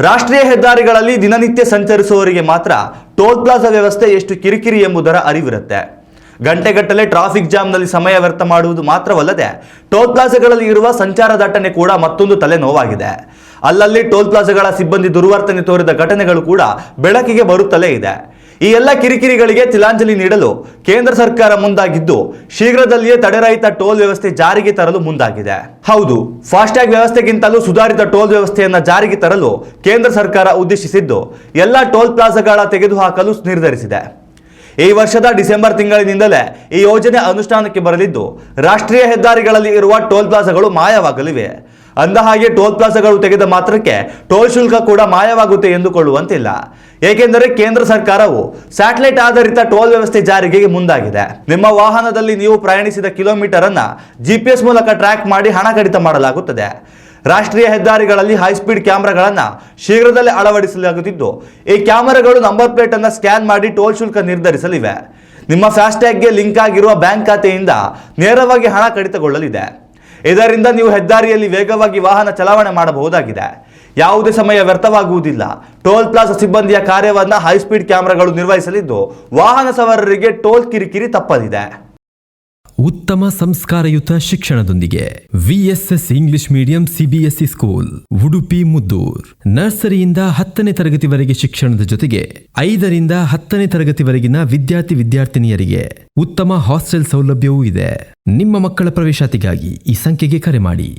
ರಾಷ್ಟ್ರೀಯ ಹೆದ್ದಾರಿಗಳಲ್ಲಿ ದಿನನಿತ್ಯ ಸಂಚರಿಸುವವರಿಗೆ ಮಾತ್ರ ಟೋಲ್ ಪ್ಲಾಜಾ ವ್ಯವಸ್ಥೆ ಎಷ್ಟು ಕಿರಿಕಿರಿ ಎಂಬುದರ ಅರಿವಿರುತ್ತೆ. ಗಂಟೆಗಟ್ಟಲೆ ಟ್ರಾಫಿಕ್ ಜಾಮ್ನಲ್ಲಿ ಸಮಯ ವ್ಯರ್ಥ ಮಾಡುವುದು ಮಾತ್ರವಲ್ಲದೆ ಟೋಲ್ ಪ್ಲಾಜಾಗಳಲ್ಲಿ ಇರುವ ಸಂಚಾರ ದಟ್ಟಣೆ ಕೂಡ ಮತ್ತೊಂದು ತಲೆನೋವಾಗಿದೆ. ಅಲ್ಲಲ್ಲಿ ಟೋಲ್ ಪ್ಲಾಜಾಗಳ ಸಿಬ್ಬಂದಿ ದುರ್ವರ್ತನೆ ತೋರಿದ ಘಟನೆಗಳು ಕೂಡ ಬೆಳಕಿಗೆ ಬರುತ್ತಲೇ ಇದೆ. ಈ ಎಲ್ಲ ಕಿರಿಕಿರಿಗಳಿಗೆ ತಿಲಾಂಜಲಿ ನೀಡಲು ಕೇಂದ್ರ ಸರ್ಕಾರ ಮುಂದಾಗಿದ್ದು, ಶೀಘ್ರದಲ್ಲಿಯೇ ತಡೆರಹಿತ ಟೋಲ್ ವ್ಯವಸ್ಥೆ ಜಾರಿಗೆ ತರಲು ಮುಂದಾಗಿದೆ. ಹೌದು, ಫಾಸ್ಟ್ಯಾಗ್ ವ್ಯವಸ್ಥೆಗಿಂತಲೂ ಸುಧಾರಿತ ಟೋಲ್ ವ್ಯವಸ್ಥೆಯನ್ನು ಜಾರಿಗೆ ತರಲು ಕೇಂದ್ರ ಸರ್ಕಾರ ಉದ್ದೇಶಿಸಿದ್ದು, ಎಲ್ಲ ಟೋಲ್ ಪ್ಲಾಜಾಗಳ ತೆಗೆದುಹಾಕಲು ನಿರ್ಧರಿಸಿದೆ. ಈ ವರ್ಷದ ಡಿಸೆಂಬರ್ ತಿಂಗಳಿನಿಂದಲೇ ಈ ಯೋಜನೆ ಅನುಷ್ಠಾನಕ್ಕೆ ಬರಲಿದ್ದು, ರಾಷ್ಟ್ರೀಯ ಹೆದ್ದಾರಿಗಳಲ್ಲಿ ಇರುವ ಟೋಲ್ ಪ್ಲಾಜಾಗಳು ಮಾಯವಾಗಲಿವೆ. ಅಂದಹಾಗೆ ಟೋಲ್ ಪ್ಲಾಜಾಗಳು ತೆಗೆದ ಮಾತ್ರಕ್ಕೆ ಟೋಲ್ ಶುಲ್ಕ ಕೂಡ ಮಾಯವಾಗುತ್ತೆ ಎಂದುಕೊಳ್ಳುವಂತಿಲ್ಲ. ಏಕೆಂದರೆ ಕೇಂದ್ರ ಸರ್ಕಾರವು ಸ್ಯಾಟಲೈಟ್ ಆಧಾರಿತ ಟೋಲ್ ವ್ಯವಸ್ಥೆ ಜಾರಿಗೆ ಮುಂದಾಗಿದೆ. ನಿಮ್ಮ ವಾಹನದಲ್ಲಿ ನೀವು ಪ್ರಯಾಣಿಸಿದ ಕಿಲೋಮೀಟರ್ ಅನ್ನ GPS ಮೂಲಕ ಟ್ರ್ಯಾಕ್ ಮಾಡಿ ಹಣ ಕಡಿತ ಮಾಡಲಾಗುತ್ತದೆ. ರಾಷ್ಟ್ರೀಯ ಹೆದ್ದಾರಿಗಳಲ್ಲಿ ಹೈಸ್ಪೀಡ್ ಕ್ಯಾಮೆರಾಗಳನ್ನು ಶೀಘ್ರದಲ್ಲೇ ಅಳವಡಿಸಲಾಗುತ್ತಿದ್ದು, ಈ ಕ್ಯಾಮೆರಾಗಳು ನಂಬರ್ ಪ್ಲೇಟ್ ಅನ್ನು ಸ್ಕ್ಯಾನ್ ಮಾಡಿ ಟೋಲ್ ಶುಲ್ಕ ನಿರ್ಧರಿಸಲಿವೆ. ನಿಮ್ಮ ಫಾಸ್ಟ್ಯಾಗ್ಗೆ ಲಿಂಕ್ ಆಗಿರುವ ಬ್ಯಾಂಕ್ ಖಾತೆಯಿಂದ ನೇರವಾಗಿ ಹಣ ಕಡಿತಗೊಳ್ಳಲಿದೆ. ಇದರಿಂದ ನೀವು ಹೆದ್ದಾರಿಯಲ್ಲಿ ವೇಗವಾಗಿ ವಾಹನ ಚಲಾವಣೆ ಮಾಡಬಹುದಾಗಿದೆ. ಯಾವುದೇ ಸಮಯ ವ್ಯರ್ಥವಾಗುವುದಿಲ್ಲ. ಟೋಲ್ ಪ್ಲಾಜಾ ಸಿಬ್ಬಂದಿಯ ಕಾರ್ಯವನ್ನು ಹೈಸ್ಪೀಡ್ ಕ್ಯಾಮೆರಾಗಳು ನಿರ್ವಹಿಸಲಿದ್ದು, ವಾಹನ ಸವಾರರಿಗೆ ಟೋಲ್ ಕಿರಿಕಿರಿ ತಪ್ಪಲಿದೆ. ಉತ್ತಮ ಸಂಸ್ಕಾರಯುತ ಶಿಕ್ಷಣದೊಂದಿಗೆ VSS English medium CBSE school, Udupi Muddur. ನರ್ಸರಿಯಿಂದ 10ನೇ ತರಗತಿವರೆಗೆ ಶಿಕ್ಷಣದ ಜೊತೆಗೆ 5ರಿಂದ 10ನೇ ತರಗತಿವರೆಗಿನ ವಿದ್ಯಾರ್ಥಿನಿಯರಿಗೆ ಉತ್ತಮ ಹಾಸ್ಟೆಲ್ ಸೌಲಭ್ಯವೂ ಇದೆ. ನಿಮ್ಮ ಮಕ್ಕಳ ಪ್ರವೇಶಾತಿಗಾಗಿ ಈ ಸಂಖ್ಯೆಗೆ ಕರೆ ಮಾಡಿ.